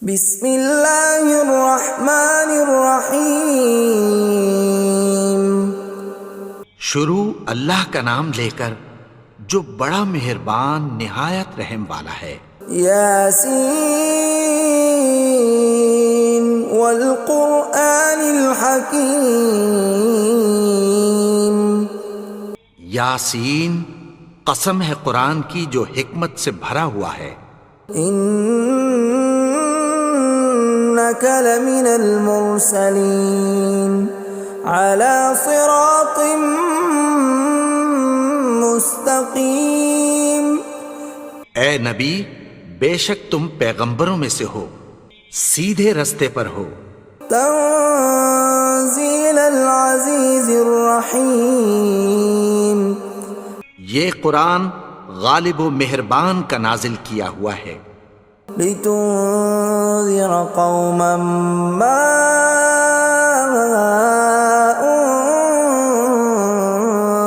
بسم اللہ الرحمن الرحیم۔ شروع اللہ کا نام لے کر جو بڑا مہربان نہایت رحم والا ہے۔ یاسین والقرآن الحکیم۔ یاسین، قسم ہے قرآن کی جو حکمت سے بھرا ہوا ہے۔ انک لمن المرسلین علی صراط مستقیم۔ اے نبی، بے شک تم پیغمبروں میں سے ہو، سیدھے رستے پر ہو۔ تنزیل العزیز الرحیم۔ یہ قرآن غالب و مہربان کا نازل کیا ہوا ہے۔ لتنذر قوما ما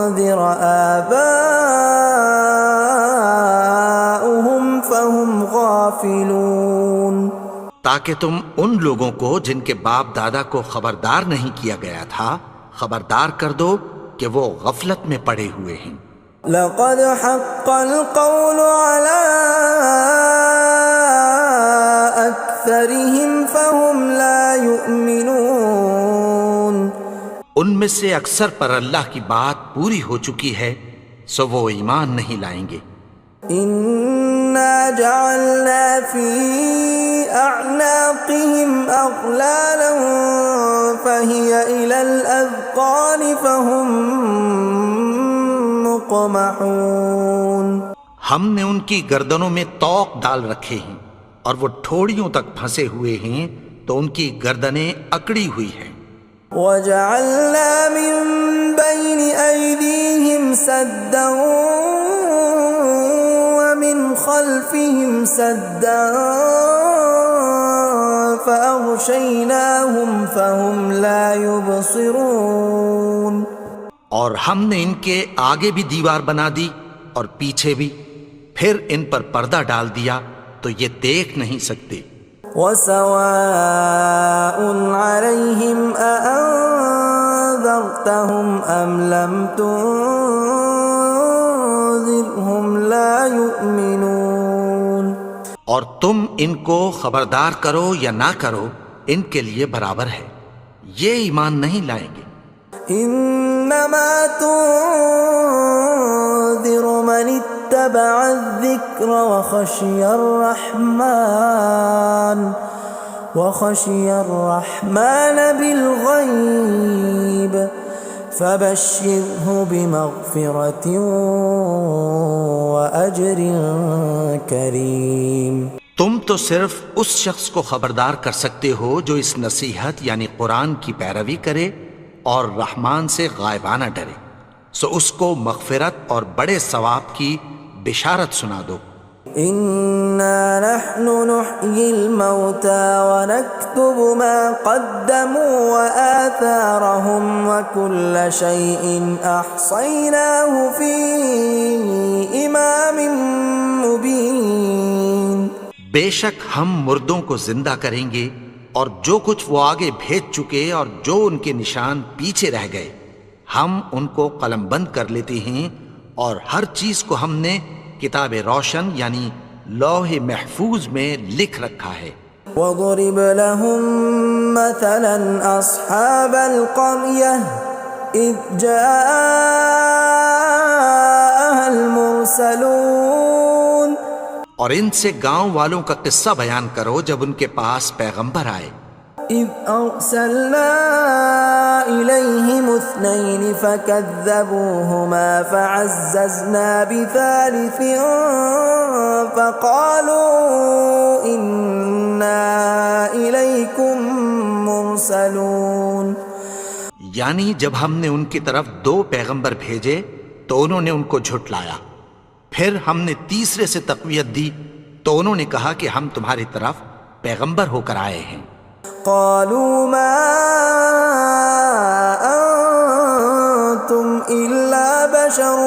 انذر آباؤهم فهم غافلون۔ تاکہ تم ان لوگوں کو جن کے باپ دادا کو خبردار نہیں کیا گیا تھا خبردار کر دو کہ وہ غفلت میں پڑے ہوئے ہیں۔ لقد حق القول على أكثرهم فهم لا يؤمنون۔ ان میں سے اکثر پر اللہ کی بات پوری ہو چکی ہے سو وہ ایمان نہیں لائیں گے۔ إنا جعلنا في أعناقهم أغلالا فهي إلى الأذقان فهم مقمحون۔ ہم نے ان کی گردنوں میں طوق ڈال رکھے ہیں اور وہ ٹھوڑیوں تک پھنسے ہوئے ہیں تو ان کی گردنیں اکڑی ہوئی ہیں۔ وَجَعَلْنَا مِن بَيْنِ أَيْدِيهِمْ سَدًّا وَمِنْ خَلْفِهِمْ سَدًّا فَأَغْشَيْنَاهُمْ فَهُمْ لَا يُبْصِرُونَ۔ اور ہم نے ان کے آگے بھی دیوار بنا دی اور پیچھے بھی، پھر ان پر پردہ ڈال دیا تو یہ دیکھ نہیں سکتے۔ وَسَوَاءٌ عَلَيْهِمْ أَأَنذَرْتَهُمْ أَمْ لَمْ تُنذِرْهُمْ لَا يُؤْمِنُونَ۔ اور تم ان کو خبردار کرو یا نہ کرو ان کے لیے برابر ہے، یہ ایمان نہیں لائیں گے۔ انما تنذر من اتبع الذکر وخشی الرحمن بالغیب فبشرہ بمغفرۃ واجر کریم۔ تم تو صرف اس شخص کو خبردار کر سکتے ہو جو اس نصیحت یعنی قرآن کی پیروی کرے اور رحمان سے غائبانہ ڈرے، سو اس کو مغفرت اور بڑے ثواب کی بشارت سنا دو۔ اِنَّا نَحْنُ نُحْيِي الْمَوْتَى وَنَكْتُبُ مَا قَدَّمُوا وَآثَارَهُمْ وَكُلَّ شَيْءٍ أَحْصَيْنَاهُ فِي إِمَامٍ مُبِينٍ۔ بے شک ہم مردوں کو زندہ کریں گے اور جو کچھ وہ آگے بھیج چکے اور جو ان کے نشان پیچھے رہ گئے ہم ان کو قلم بند کر لیتے ہیں، اور ہر چیز کو ہم نے کتاب روشن یعنی لوح محفوظ میں لکھ رکھا ہے۔ وَضُرِبْ لَهُم مَّثَلًا أَصْحَابَ الْقَرْيَةِ إِذْ جَاءَهَا الْمُرْسَلُونَ۔ اور ان سے گاؤں والوں کا قصہ بیان کرو جب ان کے پاس پیغمبر آئے۔ إِذْ أَرْسَلْنَا إِلَيْهِمُ اثْنَيْنِ فَكَذَّبُوهُمَا فَعَزَّزْنَا بِثَالِثٍ فَقَالُوا إِنَّا إِلَيْكُمْ مُرْسَلُونَ۔ یعنی جب ہم نے ان کی طرف دو پیغمبر بھیجے تو انہوں نے ان کو جھٹلایا، پھر ہم نے تیسرے سے تقویت دی تو انہوں نے کہا کہ ہم تمہاری طرف پیغمبر ہو کر آئے ہیں۔ قالوا ما انتم الا بشر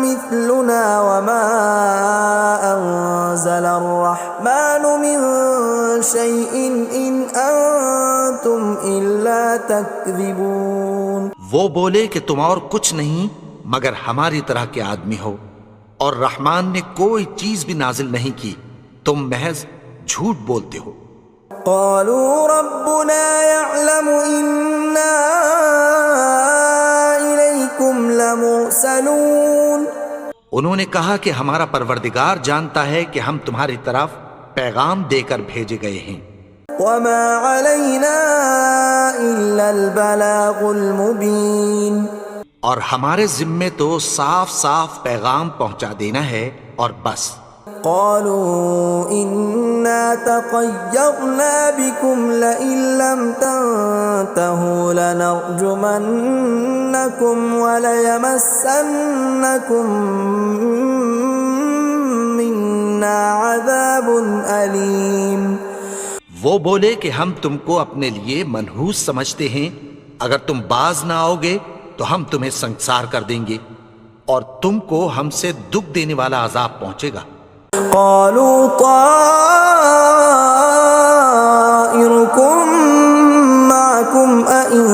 مثلنا وما انزل الرحمن من شيء إن أنتم إلا تكذبون. وہ بولے کہ تم اور کچھ نہیں مگر ہماری طرح کے آدمی ہو، اور رحمان نے کوئی چیز بھی نازل نہیں کی، تم محض جھوٹ بولتے ہو۔ قالوا ربنا يعلم إنا إليكم لمرسلون. انہوں نے کہا کہ ہمارا پروردگار جانتا ہے کہ ہم تمہاری طرف پیغام دے کر بھیجے گئے ہیں۔ وما علينا إلا البلاغ المبين. اور ہمارے ذمے تو صاف صاف پیغام پہنچا دینا ہے اور بس۔ قالوا إنا تطيرنا بكم لئن لم تنتهوا لنرجمنكم وليمسنكم منا عذاب أليم. وہ بولے کہ ہم تم کو اپنے لیے منحوس سمجھتے ہیں، اگر تم باز نہ آؤ گے تو ہم تمہیں سنسار کر دیں گے اور تم کو ہم سے دکھ دینے والا عذاب پہنچے گا۔ قالوا طائركم معكم أئن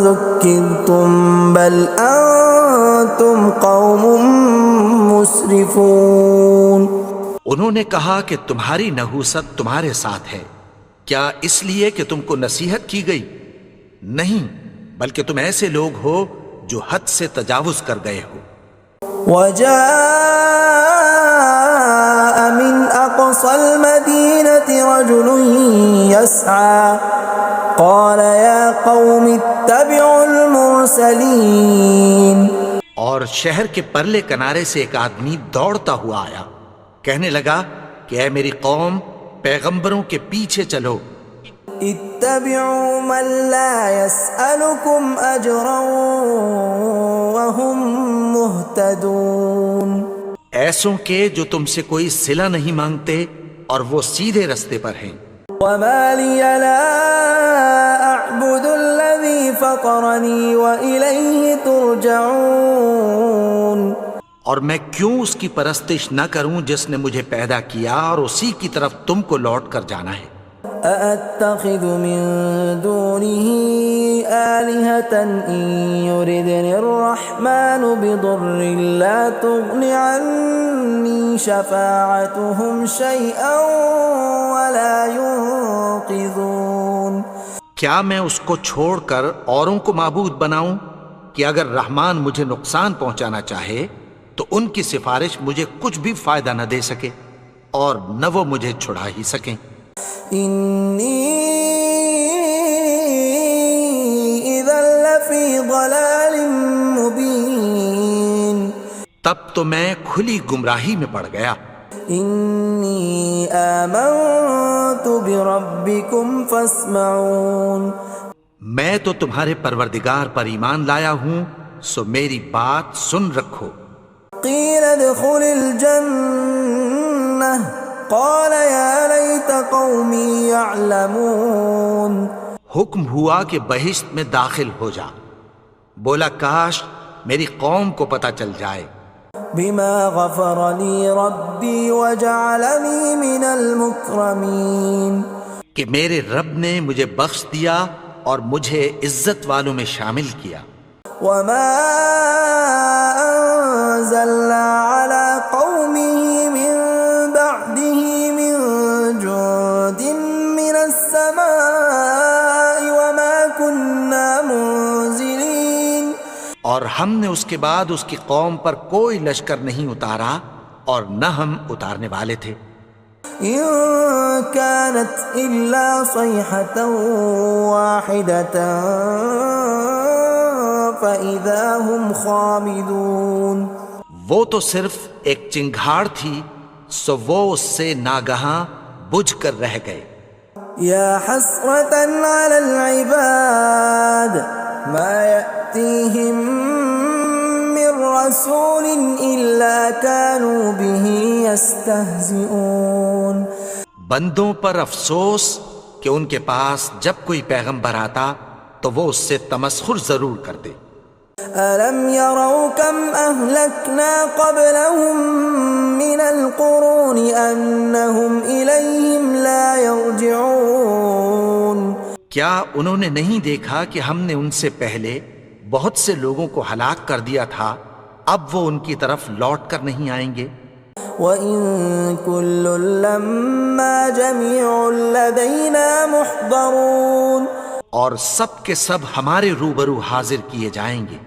ذكرتم بل أنتم قوم مسرفون. انہوں نے کہا کہ تمہاری نحوست تمہارے ساتھ ہے، کیا اس لیے کہ تم کو نصیحت کی گئی؟ نہیں، بلکہ تم ایسے لوگ ہو جو حد سے تجاوز کر گئے ہو۔ وجاء من أقصى المدينة رجل يسعى قال يا قوم اتبعوا المرسلين. اور شہر کے پرلے کنارے سے ایک آدمی دوڑتا ہوا آیا، کہنے لگا کہ اے میری قوم، پیغمبروں کے پیچھے چلو۔ اتبعوا من لا يسألكم أجرا وهم مهتدون. ایسوں کے جو تم سے کوئی صلہ نہیں مانگتے اور وہ سیدھے رستے پر ہیں۔ وما لي لا أعبد الذي فطرني وإليه ترجعون. اور میں کیوں اس کی پرستش نہ کروں جس نے مجھے پیدا کیا اور اسی کی طرف تم کو لوٹ کر جانا ہے۔ أأتخذ من دونه آلهة إن يردني الرحمن بضر لا تغن عني شفاعتهم شيئا ولا ينقذون. کیا میں اس کو چھوڑ کر اوروں کو معبود بناؤں کہ اگر رحمان مجھے نقصان پہنچانا چاہے تو ان کی سفارش مجھے کچھ بھی فائدہ نہ دے سکے اور نہ وہ مجھے چھڑا ہی سکیں۔ إني إذا لفي ضلال مبين. تب تو میں کھلی گمراہی میں پڑ گیا۔ إني آمنت بربكم فاسمعون. میں تو تمہارے پروردگار پر ایمان لایا ہوں، سو میری بات سن رکھو۔ قيل ادخل الجنة قال يا ليت قومي يعلمون. حکم ہوا کہ بہشت میں داخل ہو جا، بولا کاش میری قوم کو پتہ چل جائے۔ بما غفر لي ربي وجعلني من المكرمين. کہ میرے رب نے مجھے بخش دیا اور مجھے عزت والوں میں شامل کیا۔ وما أنزلنا على قومه من بعده من جند من السماء وما كنا منزلين. اور ہم نے اس کے بعد اس کی قوم پر کوئی لشکر نہیں اتارا اور نہ ہم اتارنے والے تھے۔ إن كانت إلا صيحة واحدة فإذا هم خامدون. وہ تو صرف ایک چنگھاڑ تھی، سو وہ اس سے ناگہاں بجھ کر رہ گئے۔ يا حسرة على العباد ما يأتيهم من رسول إلا كانوا به يستهزئون. بندوں پر افسوس کہ ان کے پاس جب کوئی پیغمبر آتا تو وہ اس سے تمسخر ضرور کرتے۔ أَلَمْ يَرَوْا كَمْ أَهْلَكْنَا قَبْلَهُمْ مِنَ الْقُرُونِ أَنَّهُمْ إِلَيْهِمْ لَا يَرْجِعُونَ کیا انہوں نے نہیں دیکھا کہ ہم نے ان سے پہلے بہت سے لوگوں کو ہلاک کر دیا تھا، اب وہ ان کی طرف لوٹ کر نہیں آئیں گے؟ وَإِن كُلٌّ لَّمَّا جَمِيعٌ لَّدَيْنَا مُحْضَرُونَ اور سب کے سب ہمارے روبرو حاضر کیے جائیں گے۔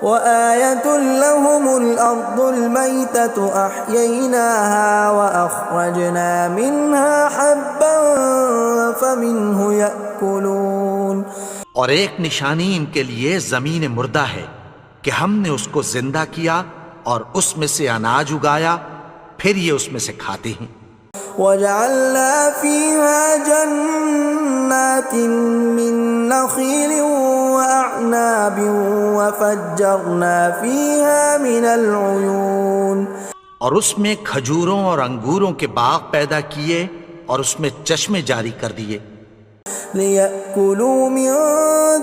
وَآيَةٌ لَّهُمُ الْأَرْضُ الْمَيْتَةُ أَحْيَيْنَاهَا وَأَخْرَجْنَا مِنْهَا حَبًّا فَمِنْهُ يَأْكُلُونَ اور ایک نشانی ان کے لیے زمین مردہ ہے کہ ہم نے اس کو زندہ کیا اور اس میں سے اناج اگایا، پھر یہ اس میں سے کھاتے ہیں۔ وَجَعَلْنَا فِيهَا جَنَّاتٍ مِّن نَّخِيلٍ وَأَعْنَابٍ وَفَجَّرْنَا فِيهَا مِنَ الْعُيُونِ اور اس میں کھجوروں اور انگوروں کے باغ پیدا کیے اور اس میں چشمے جاری کر دیے، لِيَأْكُلُوا مِن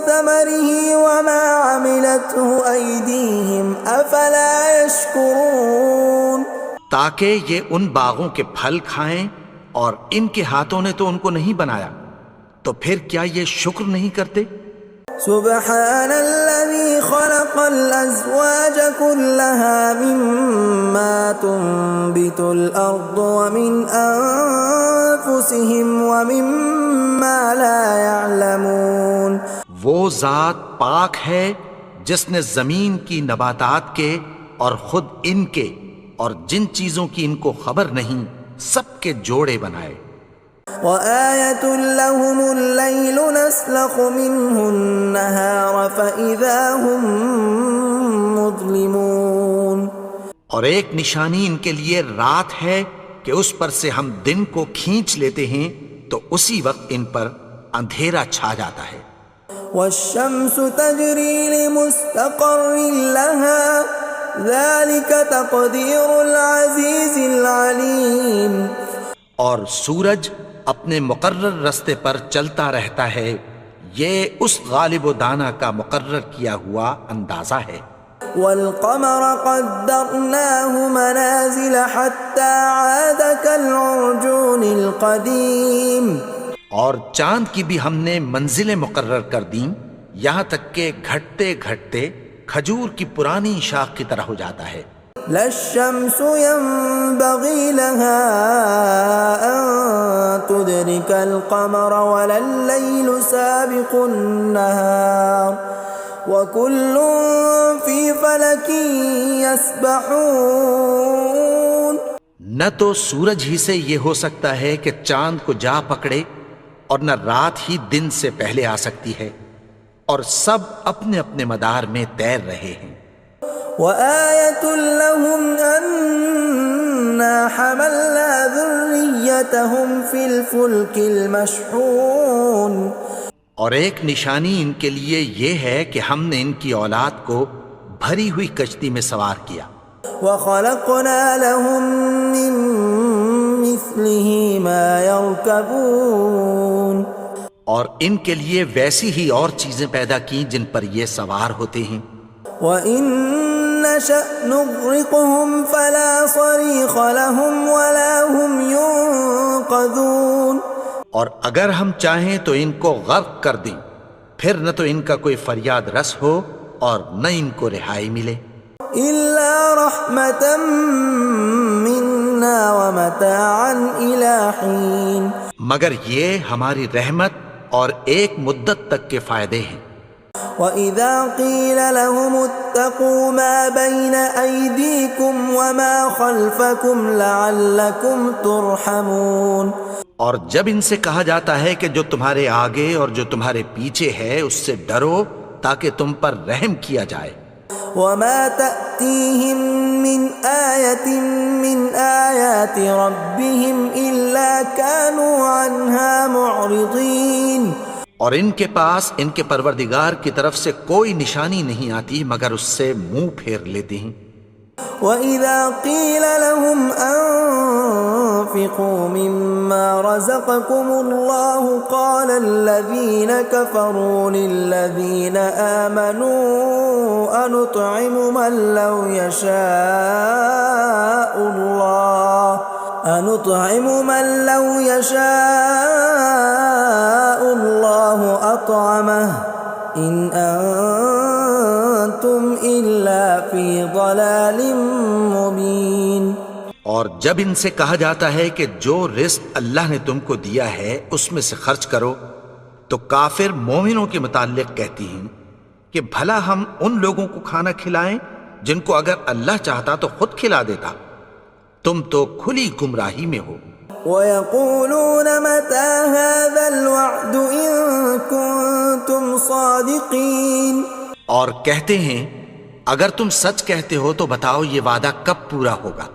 ثَمَرِهِ وَمَا عَمِلَتْهُ أَيْدِيهِمْ أَفَلَا يَشْكُرُونَ تاکہ یہ ان باغوں کے پھل کھائیں، اور ان کے ہاتھوں نے تو ان کو نہیں بنایا، تو پھر کیا یہ شکر نہیں کرتے؟ سبحان الذي خلق الأزواج كلها مما تنبت الأرض ومن أنفسهم ومما لا يعلمون وہ ذات پاک ہے جس نے زمین کی نباتات کے اور خود ان کے اور جن چیزوں کی ان کو خبر نہیں سب کے جوڑے بنائے۔ وَآيَةٌ لَّهُمُ اللَّيْلُ نَسْلَخُ مِنْهُ النَّهَارَ فَإِذَا هُمْ مُظْلِمُونَ اور ایک نشانی ان کے لیے رات ہے کہ اس پر سے ہم دن کو کھینچ لیتے ہیں تو اسی وقت ان پر اندھیرا چھا جاتا ہے۔ وَالشَّمْسُ تَجْرِي لِمُسْتَقَرٍّ لَّهَا ذَلِكَ تَقْدِيرُ الْعَزِيزِ الْعَلِيمِ اور سورج اپنے مقرر رستے پر چلتا رہتا ہے، یہ اس غالب و دانا کا مقرر کیا ہوا اندازہ ہے۔ وَالْقَمَرَ قَدَّرْنَاهُ مَنَازِلَ حَتَّى عَادَ كَالْعُرْجُونِ الْقَدِيمِ اور چاند کی بھی ہم نے منزلیں مقرر کر دیں، یہاں تک کہ گھٹتے گھٹتے کھجور کی پرانی شاخ کی طرح ہو جاتا ہے۔ لا الشمس ينبغي لها أن تدرك القمر ولا الليل سابق النهار وكل في فلك يسبحون نہ تو سورج ہی سے یہ ہو سکتا ہے کہ چاند کو جا پکڑے، اور نہ رات ہی دن سے پہلے آ سکتی ہے، اور سب اپنے اپنے مدار میں تیر رہے ہیں۔ وَآيَةٌ لَّهُمْ أَنَّا حَمَلْنَا ذُرِّيَّتَهُمْ فِي الْفُلْكِ الْمَشْحُونِ اور ایک نشانی ان کے لیے یہ ہے کہ ہم نے ان کی اولاد کو بھری ہوئی کشتی میں سوار کیا۔ وَخَلَقْنَا لَهُم مِّن مِّثْلِهِ مَا يَرْكَبُونَ اور ان کے لیے ویسی ہی اور چیزیں پیدا کی جن پر یہ سوار ہوتے ہیں۔ وَإِن نَّشَأْ نُغْرِقْهُمْ فَلَا صَرِيخَ لَهُمْ وَلَا هُمْ يُنقَذُونَ اور اگر ہم چاہیں تو ان کو غرق کر دیں، پھر نہ تو ان کا کوئی فریاد رس ہو اور نہ ان کو رہائی ملے۔ إِلَّا رَحْمَةً مِّنَّا وَمَتَاعًا إِلَىٰ حِينٍ مگر یہ ہماری رحمت اور ایک مدت تک کے فائدے ہیں۔ وَإِذَا قِيلَ لَهُمُ اتَّقُوا مَا بَيْنَ أَيْدِيكُمْ وَمَا خَلْفَكُمْ لَعَلَّكُمْ تُرْحَمُونَ اور جب ان سے کہا جاتا ہے کہ جو تمہارے آگے اور جو تمہارے پیچھے ہے اس سے ڈرو تاکہ تم پر رحم کیا جائے۔ وَمَا تَأْتِيهِم مِّنْ آيَةٍ مِّنْ آيَاتِ رَبِّهِمْ إِلَّا كَانُوا عَنْهَا مُعْرِضِينَ اور ان کے پاس ان کے پروردگار کی طرف سے کوئی نشانی نہیں آتی مگر اس سے منہ پھیر لیتے ہیں۔ وَإِذَا قِيلَ لَهُمْ وأنفقوا مما رزقكم الله قال الذين كفروا للذين آمنوا أنطعم من لو يشاء الله أطعمه إن أنتم إلا في ضلال مبين۔ اور جب ان سے کہا جاتا ہے کہ جو رزق اللہ نے تم کو دیا ہے اس میں سے خرچ کرو، تو کافر مومنوں کے متعلق کہتی ہیں کہ بھلا ہم ان لوگوں کو کھانا کھلائیں جن کو اگر اللہ چاہتا تو خود کھلا دیتا، تم تو کھلی گمراہی میں ہو۔ وَيَقُولُونَ مَتَى هَذَا الْوَعْدُ إِن كُنتُمْ صَادِقِينَ، اور کہتے ہیں اگر تم سچ کہتے ہو تو بتاؤ یہ وعدہ کب پورا ہوگا۔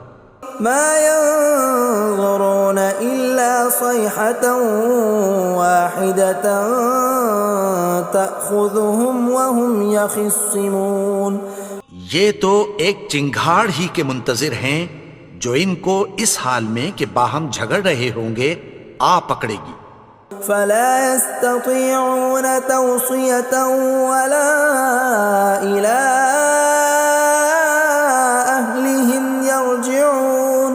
مَا يَنظُرُونَ إِلَّا صَيْحَةً وَاحِدَةً تَأْخُذُهُمْ وَهُمْ يَخِصِّمُونَ، یہ تو ایک چنگھاڑ ہی کے منتظر ہیں جو ان کو اس حال میں کہ باہم جھگڑ رہے ہوں گے آ پکڑے گی۔ فَلَا يَسْتَطِيعُونَ تَوْصِيَةً وَلَا إِلَىٰ أَهْلِهِمْ يَرْجِعُونَ،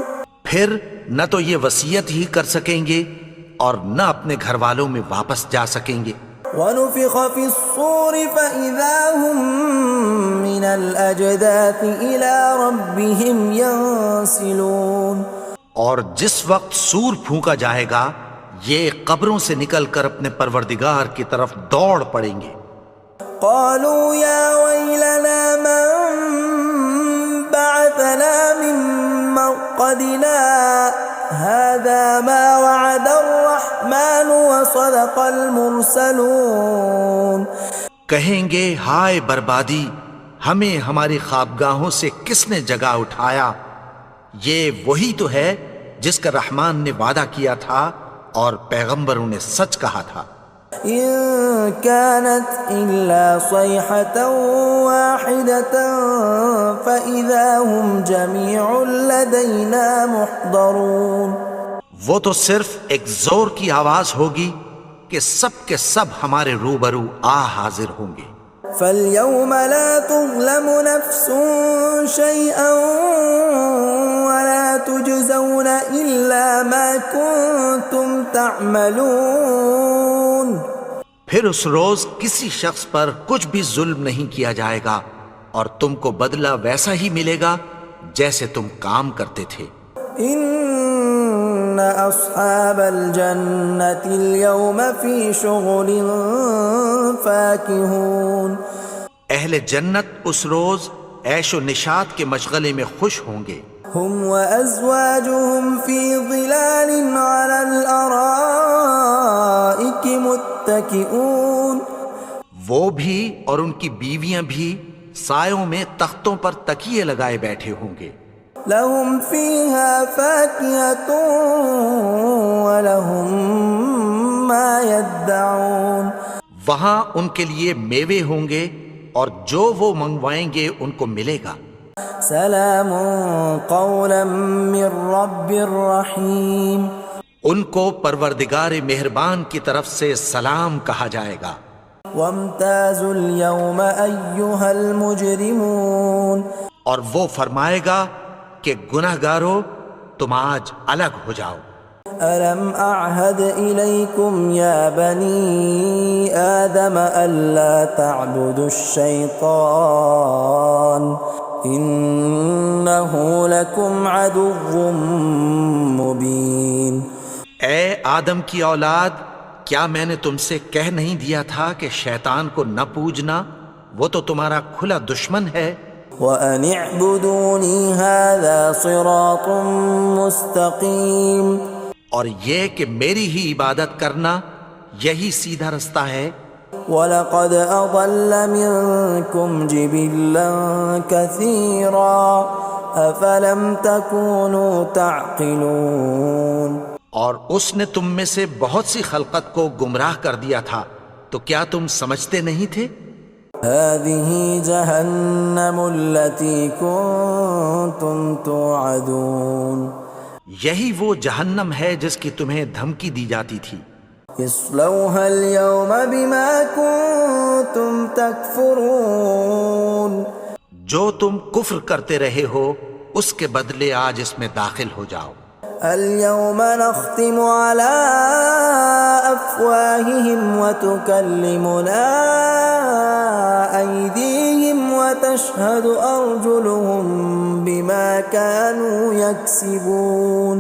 پھر نہ تو یہ وصیت ہی کر سکیں گے اور نہ اپنے گھر والوں میں واپس جا سکیں گے۔ وَنُفِخَ فِي الصُّورِ فَإِذَا هُم مِّنَ الْأَجْدَاثِ إِلَىٰ رَبِّهِمْ يَنسِلُونَ، اور جس وقت سور پھونکا جائے گا یہ قبروں سے نکل کر اپنے پروردگار کی طرف دوڑ پڑیں گے۔ قالوا يا ويلنا من بعثنا من مرقدنا هذا ما وعد الرحمن وصدق المرسلون، کہیں گے ہائے بربادی، ہمیں ہماری خوابگاہوں سے کس نے جگا اٹھایا، یہ وہی تو ہے جس کا رحمان نے وعدہ کیا تھا اور پیغمبروں نے سچ کہا تھا۔ إن كانت إلا صيحة واحدة فإذا هم جميع لدينا محضرون، وہ تو صرف ایک زور کی آواز ہوگی کہ سب کے سب ہمارے روبرو آ حاضر ہوں گے۔ فاليوم لا تظلم نفس شيئا ولا تجزون إلا ما كنتم تعملون، پھر اس روز کسی شخص پر کچھ بھی ظلم نہیں کیا جائے گا اور تم کو بدلہ ویسا ہی ملے گا جیسے تم کام کرتے تھے۔ ان اصحاب الجنة اليوم في شغل فاكهون، اہل جنت اس روز عیش و نشاط کے مشغلے میں خوش ہوں گے۔ هم وازواجهم في ظلال على الارائك متكئون، وہ بھی اور ان کی بیویاں بھی سایوں میں تختوں پر تکیے لگائے بیٹھے ہوں گے۔ لهم فيها فاكهة ولهم ما يدعون، وہاں ان کے لیے میوے ہوں گے اور جو وہ منگوائیں گے ان کو ملے گا۔ سلام قولا من رب رحیم، ان کو پروردگار مہربان کی طرف سے سلام کہا جائے گا۔ وامتازوا اليوم ایھا المجرمون، اور وہ فرمائے گا کہ گنہگارو تم آج الگ ہو جاؤ۔ ألم أعهد إليكم يا بني آدم ألا تعبدوا الشيطان إنه لكم عدو مبين، اے آدم کی اولاد، کیا میں نے تم سے کہہ نہیں دیا تھا کہ شیطان کو نہ پوجنا، وہ تو تمہارا کھلا دشمن ہے۔ وَأَنِ اعْبُدُونِي هَذَا صِرَاطٌ مُسْتَقِيمٌ، اور یہ کہ میری ہی عبادت کرنا یہی سیدھا رستہ ہے۔ وَلَقَدْ أَضَلَّ مِنْكُمْ جِبِلًّا كَثِيرًا أَفَلَمْ تَكُونُوا تَعْقِلُونَ، اور اس نے تم میں سے بہت سی خلقت کو گمراہ کر دیا تھا، تو کیا تم سمجھتے نہیں تھے؟ هَذِهِ جَهَنَّمُ الَّتِي كُنْتُمْ تُوعَدُونَ، یہی وہ جہنم ہے جس کی تمہیں دھمکی دی جاتی تھی. اصلوها اليوم بما كنتم تكفرون. جو تم کفر کرتے رہے ہو اس کے بدلے آج اس میں داخل ہو جاؤ. اليوم نختم على أفواههم وتكلمنا أيديهم وتشهد أرجلهم بما كانوا يكسبون.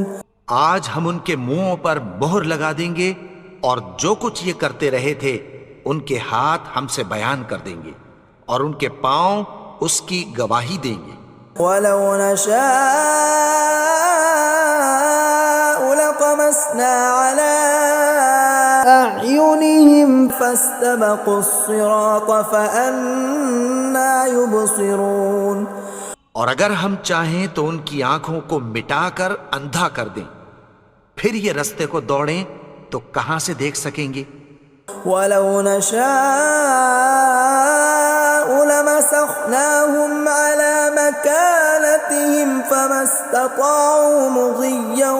آج ہم ان کے منہوں پر مہر لگا دیں گے اور جو کچھ یہ کرتے رہے تھے ان کے ہاتھ ہم سے بیان کر دیں گے اور ان کے پاؤں اس کی گواہی دیں گے. ولو نشاء لطمسنا على أعينهم فاستبقوا الصراط فأنى يبصرون. اور اگر ہم چاہیں تو ان کی آنکھوں کو مٹا کر اندھا کر دیں، پھر یہ رستے کو دوڑیں تو کہاں سے دیکھ سکیں گے. ولو نشاء لمسخناهم على مكانتهم فما استطاعوا مضيا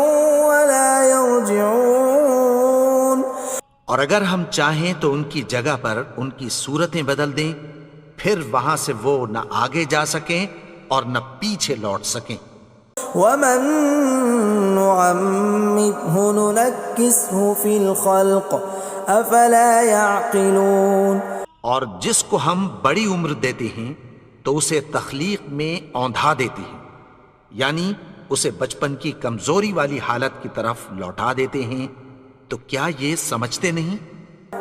ولا يرجعون. اور اگر ہم چاہیں تو ان کی جگہ پر ان کی صورتیں بدل دیں، پھر وہاں سے وہ نہ آگے جا سکیں اور نہ پیچھے لوٹ سکیں. ومن نعمره ننكسه في الخلق افلا يعقلون. اور جس کو ہم بڑی عمر دیتے ہیں تو اسے تخلیق میں اوندھا دیتے ہیں، یعنی اسے بچپن کی کمزوری والی حالت کی طرف لوٹا دیتے ہیں. تو کیا یہ سمجھتے نہیں؟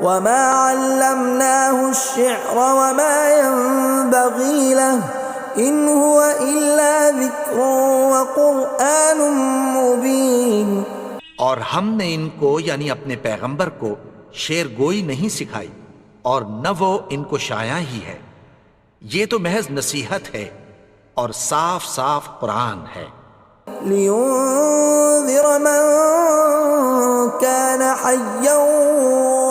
وما علمناه الشعر وما ينبغي له ان هو الا ذکر وقرآن مبین. اور ہم نے ان کو یعنی اپنے پیغمبر کو شعر گوئی نہیں سکھائی اور نہ وہ ان کو شایع ہی ہے، یہ تو محض نصیحت ہے اور صاف صاف قرآن ہے. لينذر من كان حيا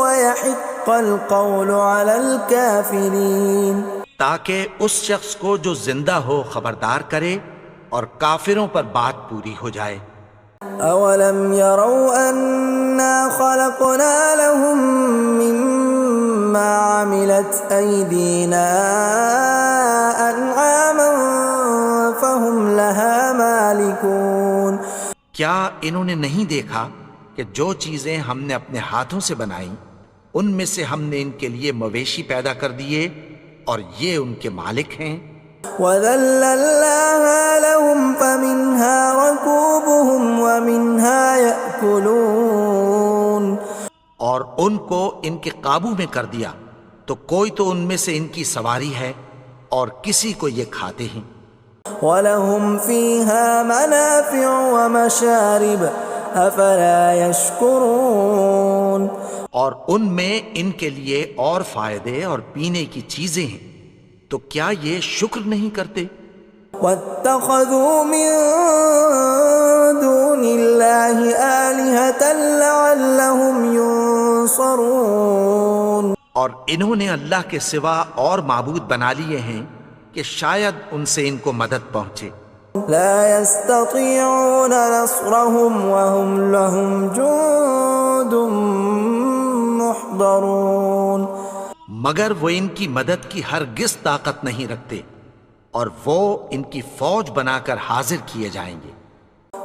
ويحق القول على الكافرين. تاکہ اس شخص کو جو زندہ ہو خبردار کرے اور کافروں پر بات پوری ہو جائے. اولم يروا انا خلقنا لهم مما عملت ايدينا انعاما فهم لها مالكون. کیا انہوں نے نہیں دیکھا کہ جو چیزیں ہم نے اپنے ہاتھوں سے بنائیں ان میں سے ہم نے ان کے لیے مویشی پیدا کر دیے اور یہ ان کے مالک ہیں. وَذَلَّلْنَاهَا لَهُمْ فَمِنْهَا رَكُوبُهُمْ وَمِنْهَا يَأْكُلُونَ. اور ان کو ان کے قابو میں کر دیا تو کوئی تو ان میں سے ان کی سواری ہے اور کسی کو یہ کھاتے ہیں. وَلَهُمْ فِيهَا مَنَافِعُ وَمَشَارِبُ أَفَلَا يَشْكُرُونَ. اور ان میں ان کے لیے اور فائدے اور پینے کی چیزیں ہیں، تو کیا یہ شکر نہیں کرتے؟ وَاتَّخَذُوا مِن دُونِ اللَّهِ آلِهَةً لَعَلَّهُمْ يُنصَرُونَ. اور انہوں نے اللہ کے سوا اور معبود بنا لیے ہیں کہ شاید ان سے ان کو مدد پہنچے. لا يستطيعون نصرهم وهم لهم جند محضرون. مگر وہ ان کی مدد کی ہرگز طاقت نہیں رکھتے اور وہ ان کی فوج بنا کر حاضر کیے جائیں گے.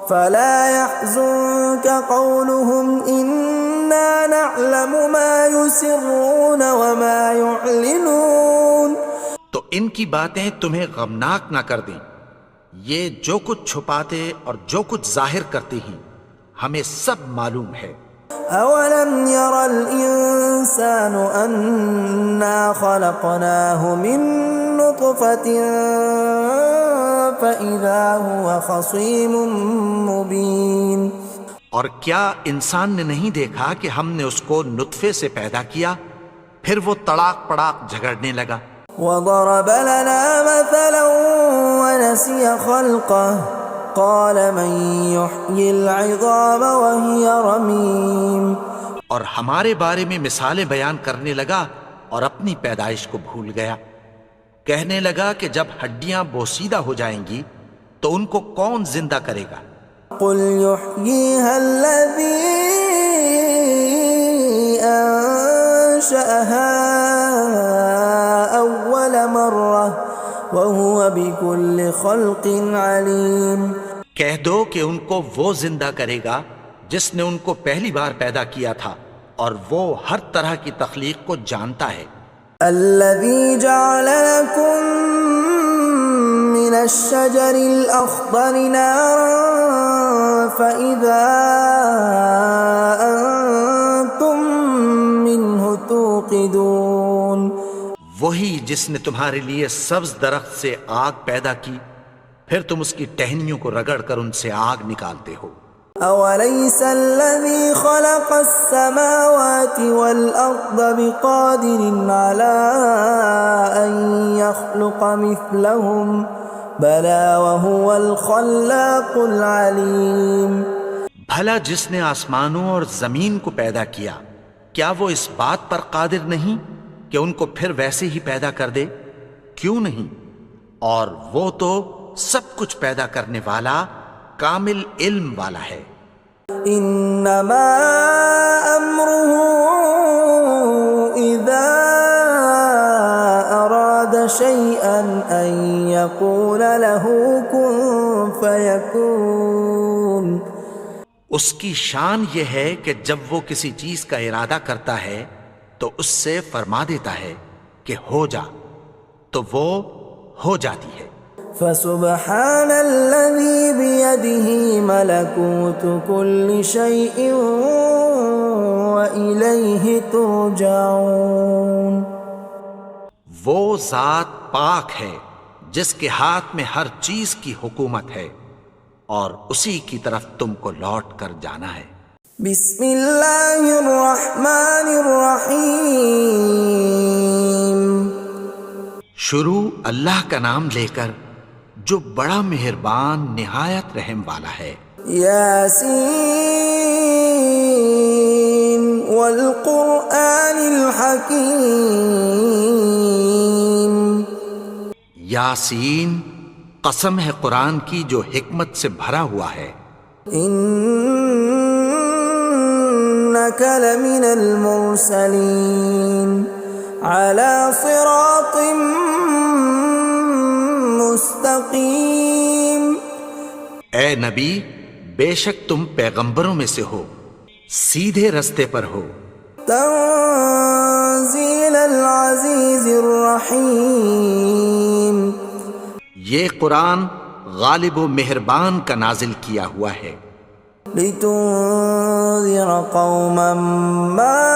فلا يحزنك قولهم إنا نعلم ما يسرون وما يعلنون. تو ان کی باتیں تمہیں غمناک نہ کر دیں، یہ جو کچھ چھپاتے اور جو کچھ ظاہر کرتے ہیں ہمیں سب معلوم ہے. أولم ير الإنسان أنا خلقناه من نطفة فإذا هو خصيم مبين. اور کیا انسان نے نہیں دیکھا کہ ہم نے اس کو نطفے سے پیدا کیا پھر وہ تڑاک پڑاک جھگڑنے لگا. وضرب لنا مثلا ونسي خلقه قال من يحيي العظام وهي رميم. اور ہمارے بارے میں مثالیں بیان کرنے لگا اور اپنی پیدائش کو بھول گیا. کہنے لگا کہ جب ہڈیاں بوسیدہ ہو جائیں گی تو ان کو کون زندہ کرے گا قل يحييها الذي أنشأها أول مرة وهو بكل خلق عليم۔ کہہ دو کہ ان کو وہ زندہ کرے گا جس نے ان کو پہلی بار پیدا کیا تھا، اور وہ ہر طرح کی تخلیق کو جانتا ہے۔ الذي جعل لكم من الشجر الأخضر نارا فإذا أنتم منه توقدون۔ وہی جس نے تمہارے لیے سبز درخت سے آگ پیدا کی، پھر تم اس کی ٹہنیوں کو رگڑ کر ان سے آگ نکالتے ہو۔ أوليس الذي خلق السماوات والأرض بقادر على أن يخلق مثلهم بلى وهو الخلاق العليم۔ بھلا جس نے آسمانوں اور زمین کو پیدا کیا، کیا وہ اس بات پر قادر نہیں کہ ان کو پھر ویسے ہی پیدا کر دے؟ کیوں نہیں؟ اور وہ تو سب کچھ پیدا کرنے والا، کامل علم والا ہے۔ انما امره اذا اراد شيئا ان يقول له كن فيكون۔ اس کی شان یہ ہے کہ جب وہ کسی چیز کا ارادہ کرتا ہے تو اس سے فرما دیتا ہے کہ ہو جا، تو وہ ہو جاتی ہے۔ فسبحان الذي بيده ملكوت كل شيء وإليه ترجعون۔ وہ ذات پاک ہے جس کے ہاتھ میں ہر چیز کی حکومت ہے، اور اسی کی طرف تم کو لوٹ کر جانا ہے۔ بسم اللہ الرحمن الرحیم۔ شروع اللہ کا نام لے کر جو بڑا مہربان نہایت رحم والا ہے۔ یاسین والقرآن الحکیم۔ یاسین، قسم ہے قرآن کی جو حکمت سے بھرا ہوا ہے۔ انک لمن المرسلین علی صراط مستقیم۔ اے نبی، بے شک تم پیغمبروں میں سے ہو، سیدھے رستے پر ہو۔ تنزیل العزیز الرحیم۔ یہ قرآن غالب و مہربان کا نازل کیا ہوا ہے۔ لتنذر قوما ما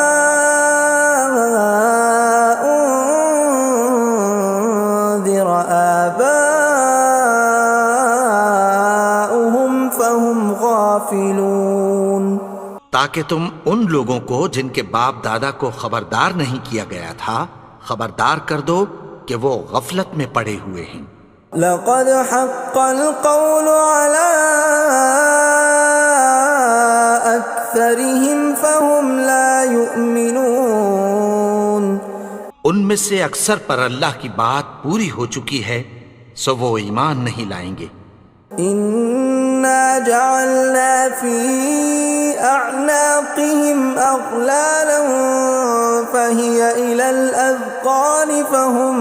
انذر آباؤهم فهم غافلون۔ تاکہ تم ان لوگوں کو جن کے باپ دادا کو خبردار نہیں کیا گیا تھا خبردار کر دو کہ وہ غفلت میں پڑے ہوئے ہیں۔ لقد حق القول على أكثرهم فهم لا يؤمنون۔ ان میں سے اکثر پر اللہ کی بات پوری ہو چکی ہے، سو وہ ایمان نہیں لائیں گے۔ إنا جعلنا في أعناقهم أغلالا فهي إلى الأذقان فهم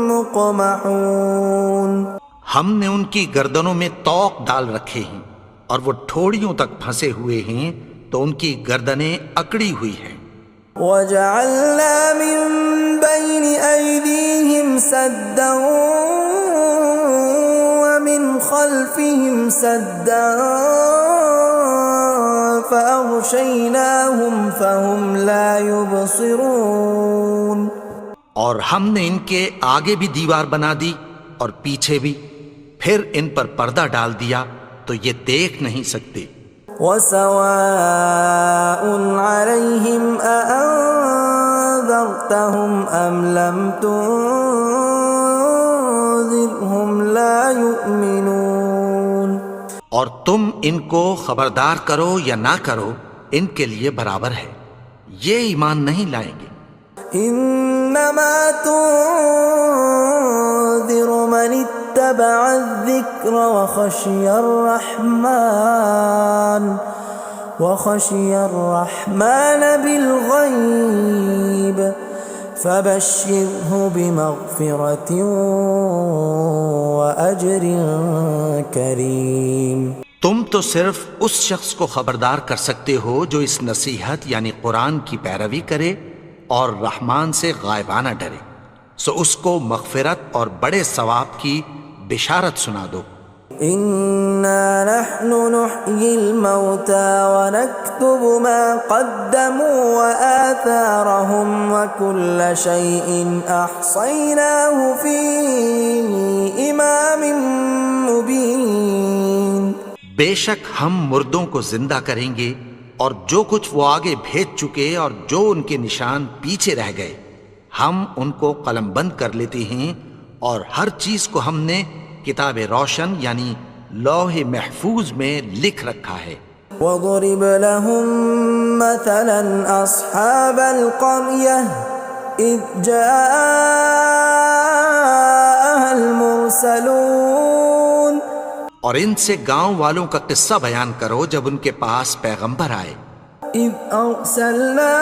مقمحون۔ ہم نے ان کی گردنوں میں طوق ڈال رکھے ہیں اور وہ ٹھوڑیوں تک پھنسے ہوئے ہیں، تو ان کی گردنیں اکڑی ہوئی ہیں۔ وجعلنا من بين أيديهم سدا ومن خلفهم سدا فأغشيناهم فهم لا يبصرون۔ اور ہم نے ان کے آگے بھی دیوار بنا دی اور پیچھے بھی، پھر ان پر پردہ ڈال دیا تو یہ دیکھ نہیں سکتے۔ وسواء عليهم أأنذرتهم أم لم تنذرهم لا يؤمنون۔ اور تم ان کو خبردار کرو یا نہ کرو، ان کے لیے برابر ہے، یہ ایمان نہیں لائیں گے۔ إنما تنذر من اتبع الذكر وخشي الرحمن بالغيب فبشره بمغفرة وأجر كريم۔ تم تو صرف اس شخص کو خبردار کر سکتے ہو جو اس نصیحت یعنی قرآن کی پیروی کرے اور رحمان سے غائبانہ ڈرے، سو اس کو مغفرت اور بڑے ثواب کی بشارت سنا دو۔ إنا نحن نحيي الموتى ونكتب ما قدموا وآثارهم وكل شيء أحصيناه في إمام مبين۔ بے شک ہم مردوں کو زندہ کریں گے اور جو کچھ وہ آگے بھیج چکے اور جو ان کے نشان پیچھے رہ گئے ہم ان کو قلم بند کر لیتے ہیں، اور ہر چیز کو ہم نے کتاب روشن یعنی لوح محفوظ میں لکھ رکھا ہے۔ وَضْرِبْ لَهُمْ مَثَلًا أَصْحَابَ الْقَرْيَةِ إِذْ جَاءَهَا الْمُرْسَلُونَ، اور ان سے گاؤں والوں کا قصہ بیان کرو جب ان کے پاس پیغمبر آئے۔ إِذْ أَرْسَلْنَا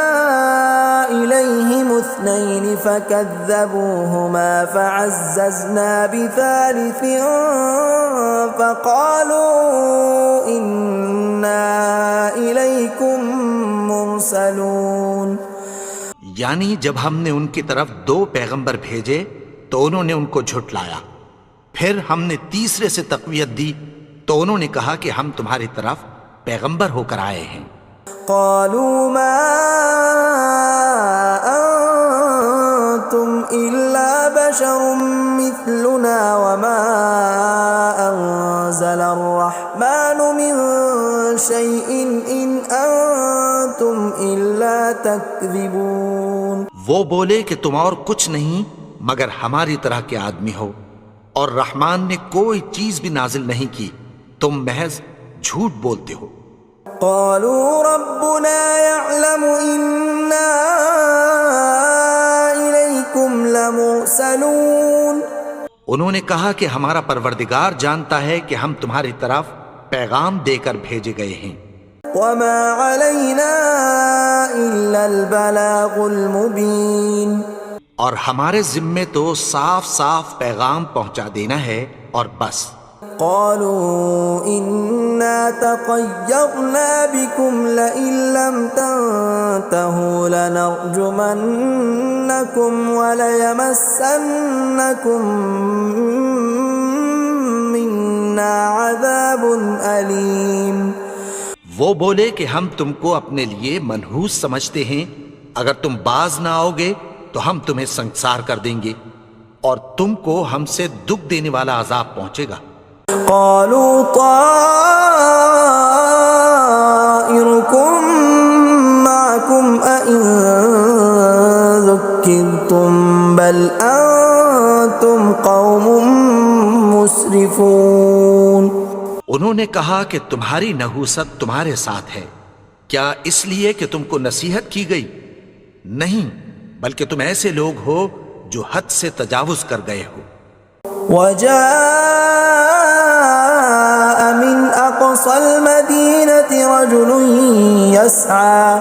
إِلَيْهِمُ اثْنَيْنِ فَكَذَّبُوهُمَا فَعَزَّزْنَا بِثَالِثٍ فَقَالُوا إِنَّا إِلَيْكُمْ مُرْسَلُونَ۔ یعنی جب ہم نے ان کی طرف 2 پیغمبر بھیجے تو انہوں نے ان کو جھٹلایا، پھر ہم نے تیسرے سے تقویت دی تو انہوں نے کہا کہ ہم تمہاری طرف پیغمبر ہو کر آئے ہیں۔ قالوا ما أنتم إلا بشر مثلنا وما أنزل الرحمن من شيء إن أنتم إلا تكذبون۔ وہ بولے کہ تم اور کچھ نہیں مگر ہماری طرح کے آدمی ہو، اور رحمان نے کوئی چیز بھی نازل نہیں کی، تم محض جھوٹ بولتے ہو۔ قالوا ربنا يعلم إنا إليكم لمرسلون۔ انہوں نے کہا کہ ہمارا پروردگار جانتا ہے کہ ہم تمہاری طرف پیغام دے کر بھیجے گئے ہیں۔ وما علينا إلا البلاغ المبين۔ اور ہمارے ذمے تو صاف صاف پیغام پہنچا دینا ہے اور بس۔ قالوا إنا تطيرنا بكم لئن لم تنتهوا لنرجمنكم وليمسنكم منا عذاب أليم۔ وہ بولے کہ ہم تم کو اپنے لیے منحوس سمجھتے ہیں، اگر تم باز نہ آؤ گے تو ہم تمہیں سنگسار کر دیں گے اور تم کو ہم سے دکھ دینے والا عذاب پہنچے گا۔ قالوا طائركم معكم أئن ذكرتم بل أنتم قوم مسرفون۔ انہوں نے کہا کہ تمہاری نحوست تمہارے ساتھ ہے، کیا اس لیے کہ تم کو نصیحت کی گئی؟ نہیں، بلکہ تم ایسے لوگ ہو جو حد سے تجاوز کر گئے ہو۔ وجاء من أقصى المدينة رجل يسعى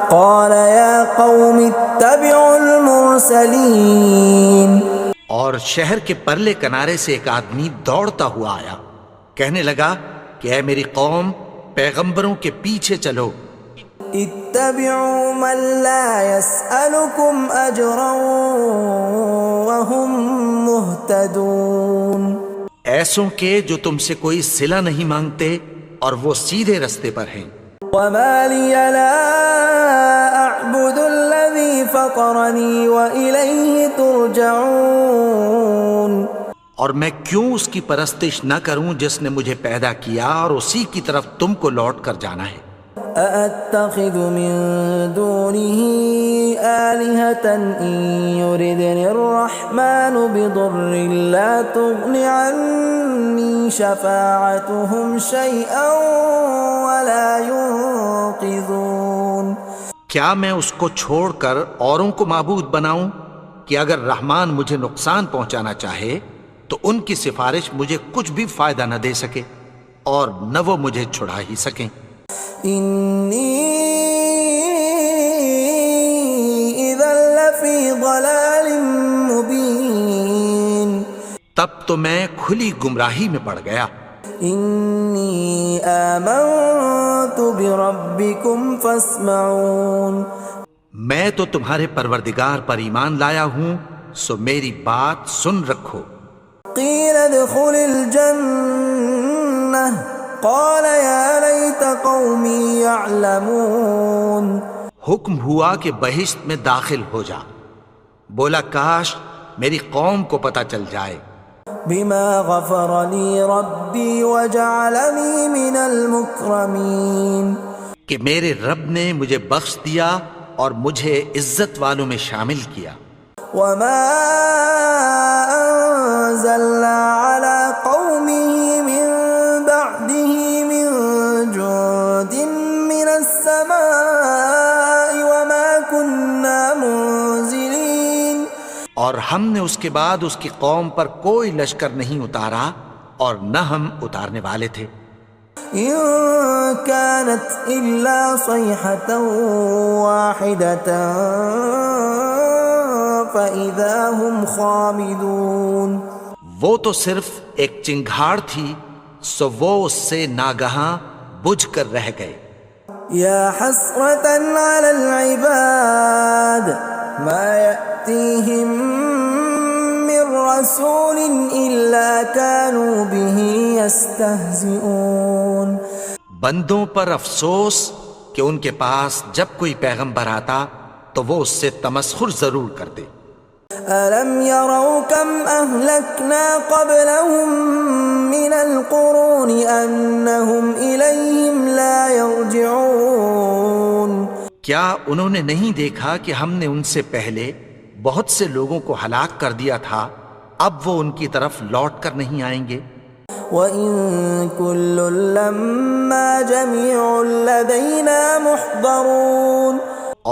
قال يا قوم اتبعوا المرسلين۔ اور شہر کے پرلے کنارے سے ایک آدمی دوڑتا ہوا آیا، کہنے لگا کہ اے میری قوم، پیغمبروں کے پیچھے چلو۔ اتبعوا من لا يسألكم أجرا وهم مهتدون۔ ایسوں کے جو تم سے کوئی صلہ نہیں مانگتے اور وہ سیدھے رستے پر ہیں۔ وما لي لا أعبد الذي فطرني وإليه ترجعون۔ اور میں کیوں اس کی پرستش نہ کروں جس نے مجھے پیدا کیا اور اسی کی طرف تم کو لوٹ کر جانا ہے۔ أأتخذ من دونه آلهة إن يردني الرحمن بضر لا تغن عني شفاعتهم شيئا ولا ينقذون۔ کیا میں اس کو چھوڑ کر اوروں کو معبود بناؤں کہ اگر رحمان مجھے نقصان پہنچانا چاہے تو ان کی سفارش مجھے کچھ بھی فائدہ نہ دے سکے اور نہ وہ مجھے چھڑا ہی سکیں۔ انی اذا لفی ضلال مبین، تب تو میں کھلی گمراہی میں پڑ گیا۔ انی آمنت بربکم فاسمعون، میں تو تمہارے پروردگار پر ایمان لایا ہوں، سو میری بات سن رکھو۔ قیل ادخل الجنہ قال یا لیت قومی یعلمون، حکم ہوا کہ بہشت میں داخل ہو جا، بولا کاش میری قوم کو پتہ چل جائے۔ بما غفر لی ربی وجعلنی من المکرمین، کہ میرے رب نے مجھے بخش دیا اور مجھے عزت والوں میں شامل کیا۔ وما انزلنا على قومه من بعده من جند من السماء وما كنا منزلين، اور ہم نے اس کے بعد اس کی قوم پر کوئی لشکر نہیں اتارا اور نہ ہم اتارنے والے تھے۔ إن كانت إلا صيحة واحدة فإذا هم خامدون، وہ تو صرف ایک چنگھاڑ تھی، سو وہ اس سے ناگہاں بجھ کر رہ گئے۔ يا حسرة على العباد ما يأتيهم من رسول إلا كانوا به يستهزئون، بندوں پر افسوس کہ ان کے پاس جب کوئی پیغمبر آتا تو وہ اس سے تمسخر ضرور کرتے۔ ألم يروا كم أهلكنا قبلهم من القرون أنهم إليهم لا يرجعون، کیا انہوں نے نہیں دیکھا کہ ہم نے ان سے پہلے بہت سے لوگوں کو ہلاک کر دیا تھا، اب وہ ان کی طرف لوٹ کر نہیں آئیں گے؟ وَإِن كُلٌّ لَّمَّا جَمِيعٌ لَّدَيْنَا مُحْضَرُونَ،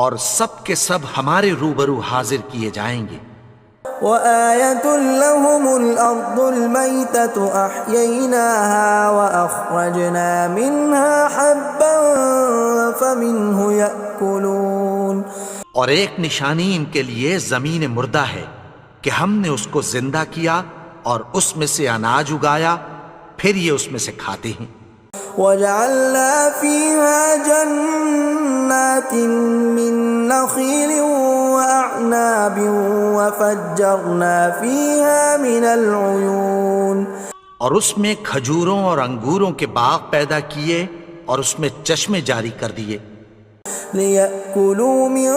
اور سب کے سب ہمارے روبرو حاضر کیے جائیں گے۔ وَآيَةٌ لَّهُمُ الْأَرْضُ الْمَيْتَةُ أَحْيَيْنَاهَا وَأَخْرَجْنَا مِنْهَا حَبًّا فَمِنْهُ يَأْكُلُونَ، اور ایک نشانی ان کے لیے زمین مردہ ہے کہ ہم نے اس کو زندہ کیا اور اس میں سے اناج اگایا، پھر یہ اس میں سے کھاتے ہیں۔ وَجَعَلْنَا فِيهَا جَنَّاتٍ مِّن نَّخِيلٍ وَأَعْنَابٍ وَفَجَّرْنَا فِيهَا مِنَ الْعُيُونِ، اور اس میں کھجوروں اور انگوروں کے باغ پیدا کیے اور اس میں چشمے جاری کر دیے۔ لِيَأْكُلُوا مِن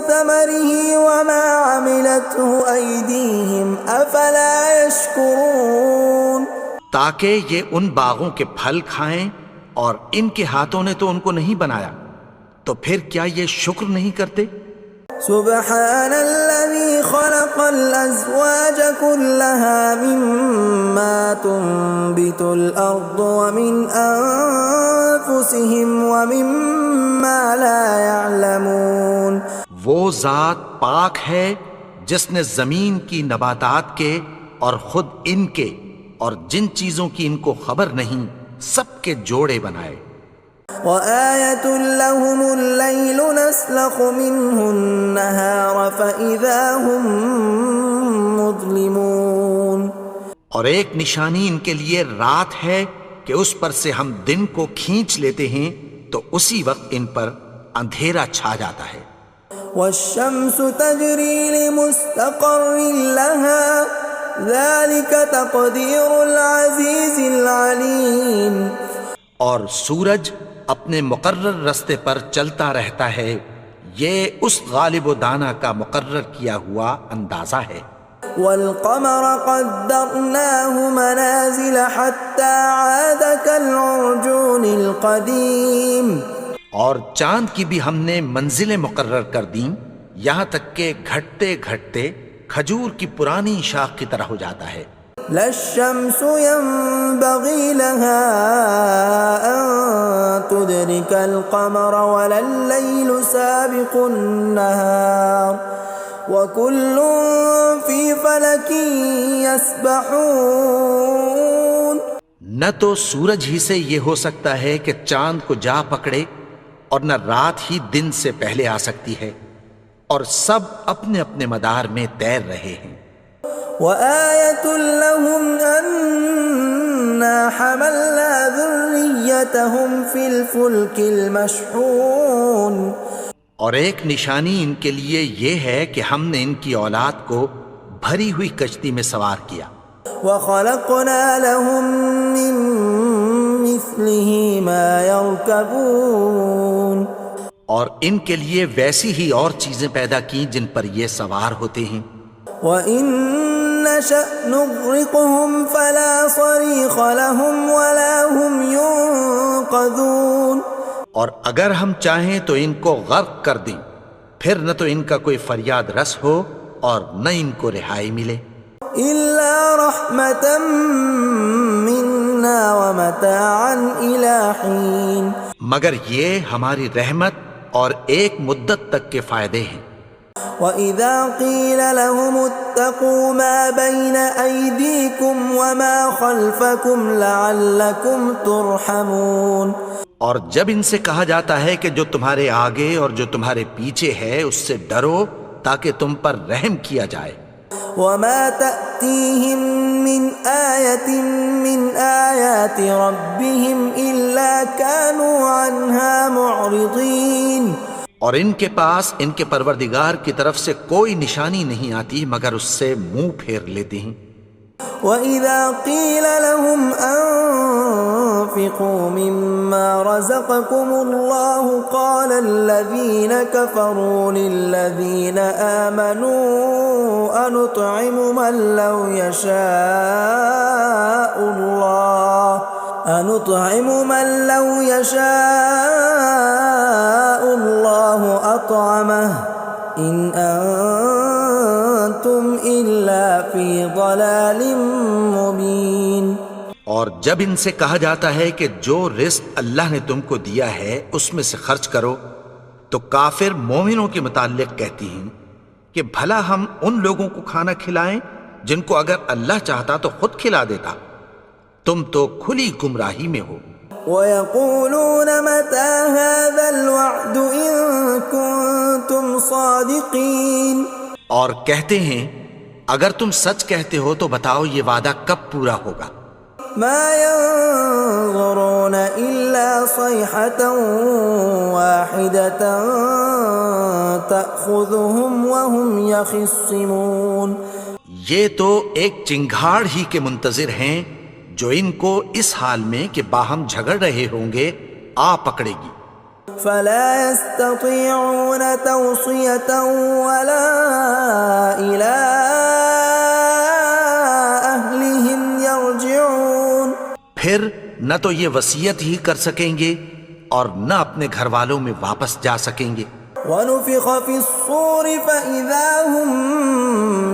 ثَمَرِهِ وَمَا عَمِلَتْهُ أَيْدِيهِمْ أَفَلَا يَشْكُرُونَ، تاکہ یہ ان باغوں کے پھل کھائیں، اور ان کے ہاتھوں نے تو ان کو نہیں بنایا، تو پھر کیا یہ شکر نہیں کرتے؟ سبحان الذي خلق الأزواج كلها مما تنبت الأرض ومن أنفسهم ومما لا يعلمون، وہ ذات پاک ہے جس نے زمین کی نباتات کے اور خود ان کے اور جن چیزوں کی ان کو خبر نہیں سب کے جوڑے بنائے۔ وآية لهم الليل نسلخ منه النهار فإذا هم مظلمون، اور ایک نشانی ان کے لیے رات ہے کہ اس پر سے ہم دن کو کھینچ لیتے ہیں تو اسی وقت ان پر اندھیرا چھا جاتا ہے۔ والشمس تجري لمستقر لها ذلك تقدير العزيز العليم، اور سورج اپنے مقرر رستے پر چلتا رہتا ہے، یہ اس غالب و دانا کا مقرر کیا ہوا اندازہ ہے۔ والقمر قدرناه منازل حتى عاد كالعرجون القديم، اور چاند کی بھی ہم نے منزلیں مقرر کر دیں، یہاں تک کہ گھٹتے گھٹتے کھجور کی پرانی شاخ کی طرح ہو جاتا ہے۔ لا الشمس ينبغي لها أن تدرك القمر ولا الليل سابق النهار وكل في فلك يسبحون. نہ تو سورج ہی سے یہ ہو سکتا ہے کہ چاند کو جا پکڑے، اور نہ رات ہی دن سے پہلے آ سکتی ہے، اور سب اپنے اپنے مدار میں تیر رہے ہیں. وآية لهم أنا حملنا ذريتهم في الفلك المشحون. اور ایک نشانی ان کے لیے یہ ہے کہ ہم نے ان کی اولاد کو بھری ہوئی کشتی میں سوار کیا. وخلقنا لهم من مثله ما يركبون. اور ان کے لیے ویسی ہی اور چیزیں پیدا کی جن پر یہ سوار ہوتے ہیں. وَإِن نَّشَأْ نُغْرِقْهُمْ فَلَا صَرِيخَ لَهُمْ وَلَا هُمْ يُنقَذُونَ. اور اگر ہم چاہیں تو ان کو غرق کر دیں، پھر نہ تو ان کا کوئی فریاد رس ہو اور نہ ان کو رہائی ملے. إِلَّا رَحْمَةً مِّنَّا وَمَتَاعًا إِلَىٰ حِينٍ. مگر یہ ہماری رحمت اور ایک مدت تک کے فائدے ہیں. وَإِذَا قِيلَ لَهُمُ اتَّقُوا مَا بَيْنَ أَيْدِيكُمْ وَمَا خَلْفَكُمْ لَعَلَّكُمْ تُرْحَمُونَ. اور جب ان سے کہا جاتا ہے کہ جو تمہارے آگے اور جو تمہارے پیچھے ہے اس سے ڈرو تاکہ تم پر رحم کیا جائے. وَمَا تَأْتِيهِم مِّنْ آيَةٍ مِّنْ آيَاتِ رَبِّهِمْ إِلَّا كَانُوا عَنْهَا مُعْرِضِينَ. اور ان کے پاس ان کے پروردگار کی طرف سے کوئی نشانی نہیں آتی مگر اس سے منہ پھیر لیتے ہیں. وَإِذَا قِيلَ لَهُمْ أَنفِقُوا مِمَّا رَزَقَكُمُ اللَّهُ قَالَ الَّذِينَ كَفَرُوا لِلَّذِينَ آمَنُوا أَنُطْعِمُ مَن لَّوْ يَشَاءُ اللَّهُ أَطْعَمَهُ إِنْ أَنتُمْ إِلَّا فِي ضَلَالٍ مُّبِينٍ. اور جب ان سے کہا جاتا ہے کہ جو رزق اللہ نے تم کو دیا ہے اس میں سے خرچ کرو، تو کافر مومنوں کے متعلق کہتی ہیں کہ بھلا ہم ان لوگوں کو کھانا کھلائیں جن کو اگر اللہ چاہتا تو خود کھلا دیتا. تم تو کھلی گمراہی میں ہو. وَيَقُولُونَ مَتَىٰ هَٰذَا الْوَعْدُ إِن كُنتُمْ صَادِقِينَ. اور کہتے ہیں اگر تم سچ کہتے ہو تو بتاؤ یہ وعدہ کب پورا ہوگا. مَا يَنظُرُونَ إِلَّا صَيْحَةً وَاحِدَةً تَأْخُذُهُمْ وَهُمْ يَخِصِّمُونَ. یہ تو ایک چنگھاڑ ہی کے منتظر ہیں جو ان کو اس حال میں کہ باہم جھگڑ رہے ہوں گے آ پکڑے گی. فَلَا يَسْتَطِيعُونَ تَوْصِيَةً وَلَا إِلَىٰ أَهْلِهِمْ يَرْجِعُونَ. پھر نہ تو یہ وصیت ہی کر سکیں گے اور نہ اپنے گھر والوں میں واپس جا سکیں گے. وَنُفِخَ فِي الصُّورِ فَإِذَا هُم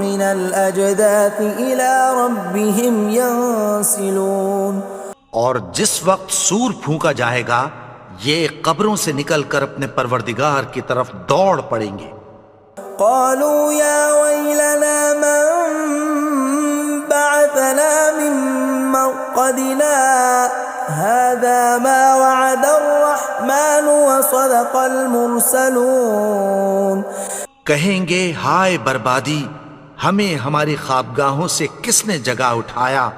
مِّنَ الْأَجْدَاثِ إِلَىٰ رَبِّهِمْ يَنسِلُونَ. اور جس وقت سور پھونکا جائے گا یہ قبروں سے نکل کر اپنے پروردگار کی طرف دوڑ پڑیں گے. قَالُوا يَا وَيْلَنَا مَن بَعَثَنَا مِن مَّرْقَدِنَا هَٰذَا مَا وَعَدَ الرَّحْمَٰنُ وَصَدَقَ الْمُرْسَلُونَ. کہیں گے ہائے بربادی، ہمیں ہماری خوابگاہوں سے کس نے جگا اٹھایا.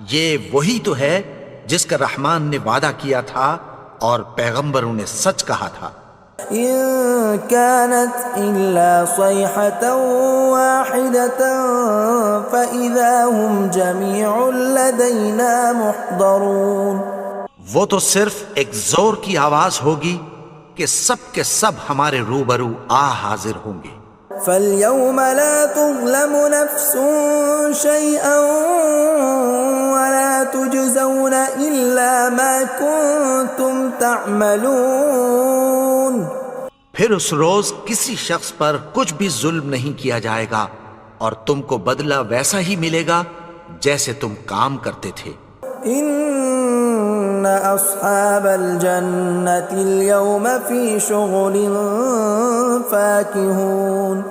یہ وہی تو ہے جس کا رحمان نے وعدہ کیا تھا اور پیغمبروں نے سچ کہا تھا. إِن كَانَتْ إِلَّا صَيْحَةً وَاحِدَةً فَإِذَا هُمْ جَمِيعٌ لَّدَيْنَا مُحْضَرُونَ. وہ تو صرف ایک زور کی آواز ہوگی کہ سب کے سب ہمارے روبرو آ حاضر ہوں گے. فَالْيَوْمَ لَا تُظْلَمُ نَفْسٌ شَيْئًا وَلَا تُجْزَوْنَ إِلَّا مَا كُنتُمْ تَعْمَلُونَ. پھر اس روز کسی شخص پر کچھ بھی ظلم نہیں کیا جائے گا اور تم کو بدلہ ویسا ہی ملے گا جیسے تم کام کرتے تھے. إِنَّ أَصْحَابَ الْجَنَّةِ الْيَوْمَ فِي شُغُلٍ فَاكِهُونَ.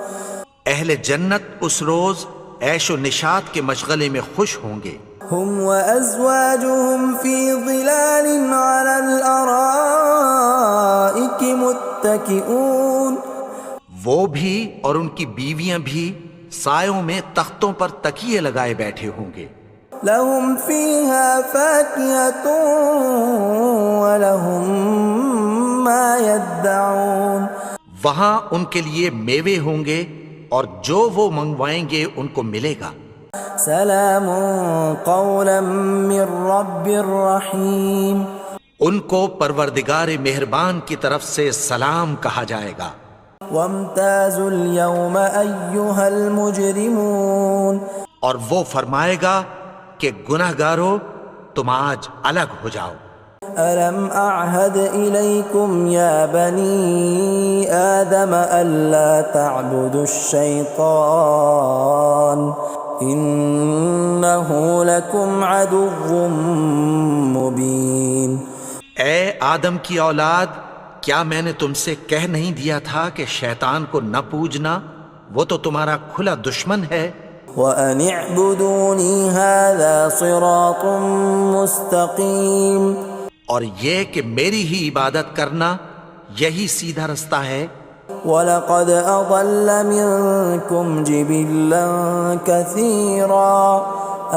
اہل جنت اس روز عیش و نشاط کے مشغلے میں خوش ہوں گے. هم وأزواجهم في ظلال على الأرائك متكئون. وہ بھی اور ان کی بیویاں بھی سایوں میں تختوں پر تکیے لگائے بیٹھے ہوں گے. لهم فيها فاكهة ولهم ما يدعون. وہاں ان کے لیے میوے ہوں گے اور جو وہ منگوائیں گے ان کو ملے گا. سلام قولا من رب رحیم. ان کو پروردگار مہربان کی طرف سے سلام کہا جائے گا. وامتازوا اليوم أيها المجرمون. اور وہ فرمائے گا کہ گنہگارو تم آج الگ ہو جاؤ. ألم أعهد إليكم يا بني آدم ألا تعبدوا الشيطان إنه لكم عدو مبين. اے آدم کی اولاد، کیا میں نے تم سے کہہ نہیں دیا تھا کہ شیطان کو نہ پوجنا؟ وہ تو تمہارا کھلا دشمن ہے. وَأَنِ اعْبُدُونِي هَذَا صِرَاطٌ مُسْتَقِيمٌ. اور یہ کہ میری ہی عبادت کرنا یہی سیدھا رستہ ہے. وَلَقَدْ أَضَلَّ مِنكُمْ جِبِلًّا كَثِيرًا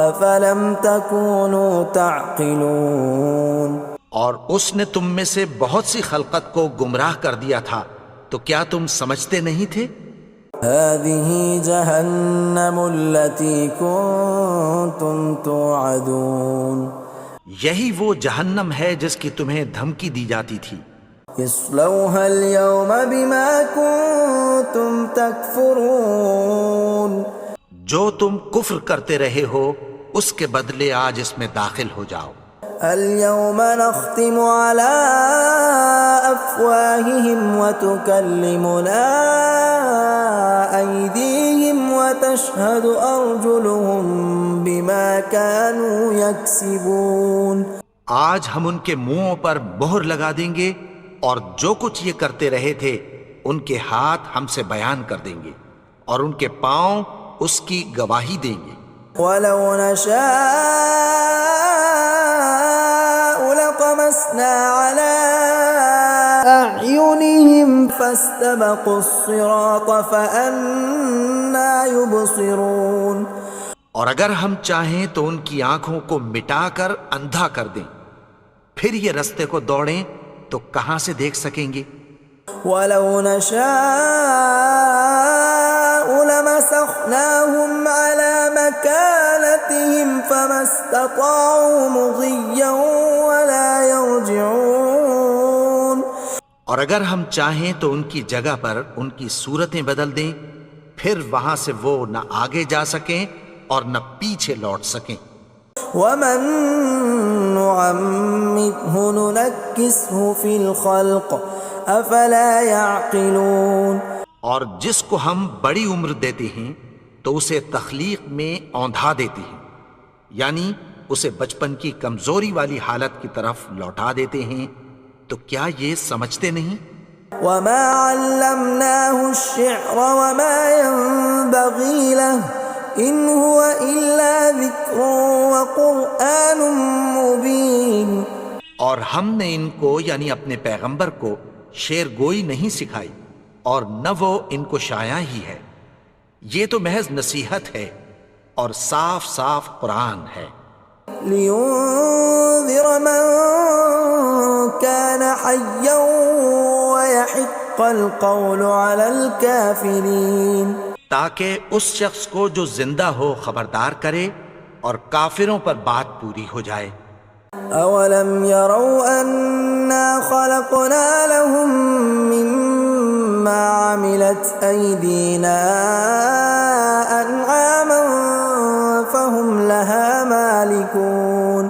أَفَلَمْ تَكُونُوا تَعْقِلُونَ. اور اس نے تم میں سے بہت سی خلقت کو گمراہ کر دیا تھا، تو کیا تم سمجھتے نہیں تھے؟ هَذِهِ جَهَنَّمُ الَّتِي كُنتُمْ تُوعَدُونَ. یہی وہ جہنم ہے جس کی تمہیں دھمکی دی جاتی تھی. اصلوها اليوم بما كنتم تكفرون. جو تم کفر کرتے رہے ہو اس کے بدلے آج اس میں داخل ہو جاؤ. اليوم نختم على أفواههم وتكلمنا أيديهم وتشهد أرجلهم بما كانوا يكسبون. آج ہم ان کے منہوں پر مہر لگا دیں گے اور جو کچھ یہ کرتے رہے تھے ان کے ہاتھ ہم سے بیان کر دیں گے اور ان کے پاؤں اس کی گواہی دیں گے. وَلَوْ نَشَاءُ لَطَمَسْنَا عَلَىٰ أَعْيُنِهِمْ فَاسْتَبَقُوا الصِّرَاطَ فَأَنَّىٰ يُبْصِرُونَ. اور اگر ہم چاہیں تو ان کی آنکھوں کو مٹا کر اندھا کر دیں، پھر یہ رستے کو دوڑیں تو کہاں سے دیکھ سکیں گے. وَلَوْ نَشَاءُ لَمَسَخْنَاهُمْ عَلَىٰ مَكَانَتِهِمْ فَمَا اسْتَطَاعُوا مُضِيًّا وَلَا يَرْجِعُونَ. اور اگر ہم چاہیں تو ان کی جگہ پر ان کی صورتیں بدل دیں، پھر وہاں سے وہ نہ آگے جا سکیں اور نہ پیچھے لوٹ سکیں. وَمَن نُّعَمِّرْهُ نُنَكِّسْهُ فِي الْخَلْقِ أَفَلَا يَعْقِلُونَ. اور جس کو ہم بڑی عمر دیتے ہیں تو اسے تخلیق میں اوندھا دیتے ہیں، یعنی اسے بچپن کی کمزوری والی حالت کی طرف لوٹا دیتے ہیں. تو کیا یہ سمجھتے نہیں؟ وَمَا عَلَّمْنَاهُ الشِّعْرَ وَمَا يَنبَغِي لَهُ إِنْ هُوَ إِلَّا ذِكْرٌ وَقُرْآنٌ مُبِينٌ. اور ہم نے ان کو یعنی اپنے پیغمبر کو شعر گوئی نہیں سکھائی اور نہ وہ ان کو شایع ہی ہے. یہ تو محض نصیحت ہے اور صاف صاف قرآن ہے. لِيُنذِرَ مَن كَانَ حَيًّا وَيَحِقَّ الْقَوْلُ عَلَى الْكَافِرِينَ. تاکہ اس شخص کو جو زندہ ہو خبردار کرے اور کافروں پر بات پوری ہو جائے. أَوَلَمْ يَرَوْا أَنَّا خَلَقْنَا لَهُم مِّمَّا عَمِلَتْ أَيْدِينَا أَنْعَامًا فَهُمْ لَهَا مَالِكُونَ.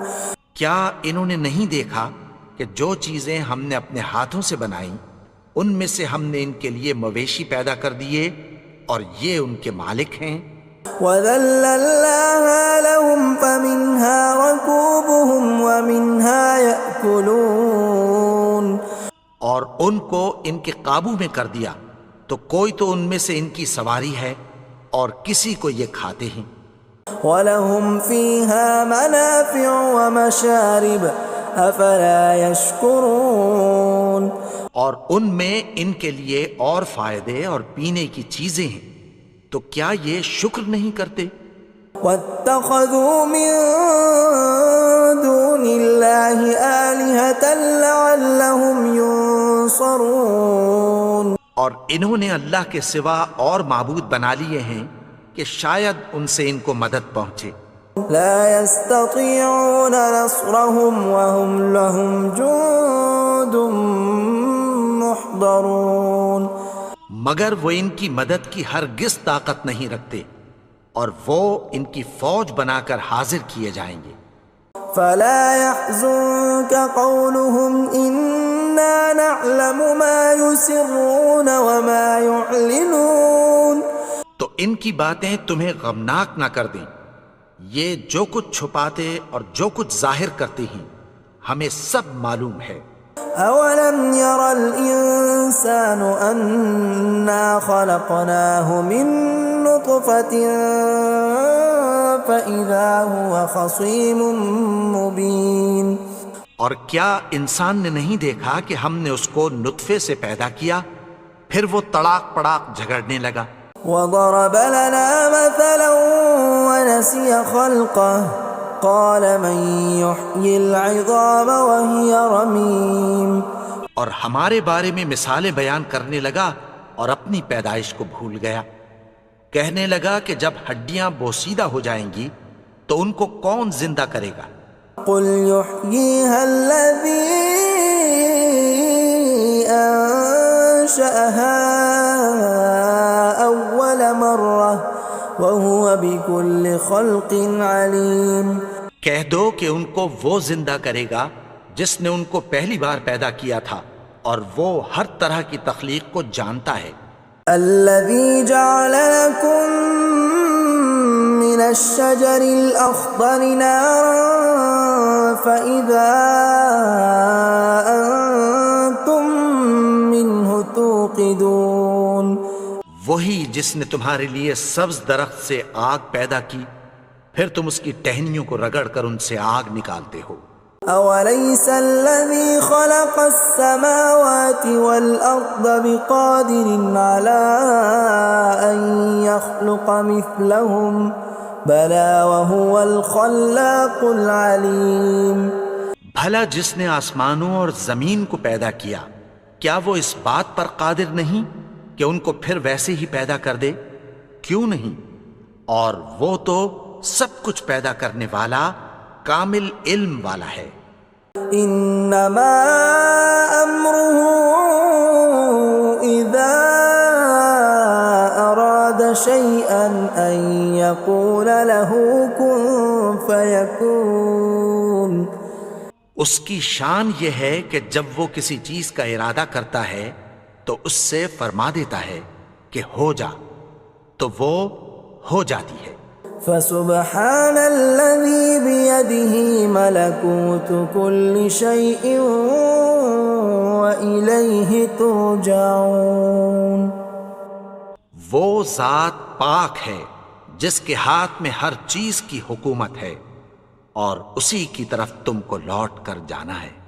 کیا انہوں نے نہیں دیکھا کہ جو چیزیں ہم نے اپنے ہاتھوں سے بنائیں ان میں سے ہم نے ان کے لیے مویشی پیدا کر دیے اور یہ ان کے مالک ہیں. وَذَلَّلْنَاهَا لَهُمْ فَمِنْهَا رَكُوبُهُمْ وَمِنْهَا يَأْكُلُونَ. اور ان کو ان کے قابو میں کر دیا تو کوئی تو ان میں سے ان کی سواری ہے اور کسی کو یہ کھاتے ہیں۔ وَلَهُمْ فِيهَا مَنَافِعُ وَمَشَارِبُ أَفَلَا يَشْكُرُونَ۔ اور ان میں ان کے لیے اور فائدے اور پینے کی چیزیں ہیں، تو کیا یہ شکر نہیں کرتے؟ وَاتَّخَذُوا مِن دُونِ اللَّهِ آلِهَةً لَعَلَّهُمْ يُنصَرُونَ۔ اور انہوں نے اللہ کے سوا اور معبود بنا لیے ہیں کہ شاید ان سے ان کو مدد پہنچے۔ لا يستطيعون نصرهم وهم لهم جند محضرون۔ مگر وہ ان کی مدد کی ہرگز طاقت نہیں رکھتے، اور وہ ان کی فوج بنا کر حاضر کیے جائیں گے۔ فلا يحزنك قولهم إنا نعلم ما يسرون وما يعلنون۔ تو ان کی باتیں تمہیں غمناک نہ کر دیں، یہ جو کچھ چھپاتے اور جو کچھ ظاہر کرتے ہیں ہمیں سب معلوم ہے۔ أولم ير الإنسان أنا خلقناه من نطفة فإذا هو خصيم مبين۔ اور کیا انسان نے نہیں دیکھا کہ ہم نے اس کو نطفے سے پیدا کیا، پھر وہ تڑاک پڑاک جھگڑنے لگا۔ وضرب لنا مثلا ونسي خلقه قال من يحيي العظام وهي رميم۔ اور ہمارے بارے میں مثالیں بیان کرنے لگا اور اپنی پیدائش کو بھول گیا۔ کہنے لگا کہ جب ہڈیاں بوسیدہ ہو جائیں گی تو ان کو کون زندہ کرے گا؟ قل يحييها الذي أنشأها أول مرة وهو بكل خلق عليم۔ کہہ دو کہ ان کو وہ زندہ کرے گا جس نے ان کو پہلی بار پیدا کیا تھا، اور وہ ہر طرح کی تخلیق کو جانتا ہے۔ الذي جعل لكم من الشجر الأخضر نارا فإذا أنتم منه توقدون۔ وہی جس نے تمہارے لیے سبز درخت سے آگ پیدا کی، پھر تم اس کی ٹہنیوں کو رگڑ کر ان سے آگ نکالتے ہو۔ أوليس الذي خلق السماوات والأرض بقادر على أن يخلق مثلهم بلى وهو الخلاق العليم۔ بھلا جس نے آسمانوں اور زمین کو پیدا کیا، کیا وہ اس بات پر قادر نہیں کہ ان کو پھر ویسے ہی پیدا کر دے؟ کیوں نہیں؟ اور وہ تو سب کچھ پیدا کرنے والا، کامل علم والا ہے۔ انما امره اذا اراد شيئا ان يقول له كن فيكون۔ اس کی شان یہ ہے کہ جب وہ کسی چیز کا ارادہ کرتا ہے تو اس سے فرما دیتا ہے کہ ہو جا، تو وہ ہو جاتی ہے۔ فسبحان الذي بيده ملكوت كل شيء وإليه ترجعون۔ وہ ذات پاک ہے جس کے ہاتھ میں ہر چیز کی حکومت ہے، اور اسی کی طرف تم کو لوٹ کر جانا ہے۔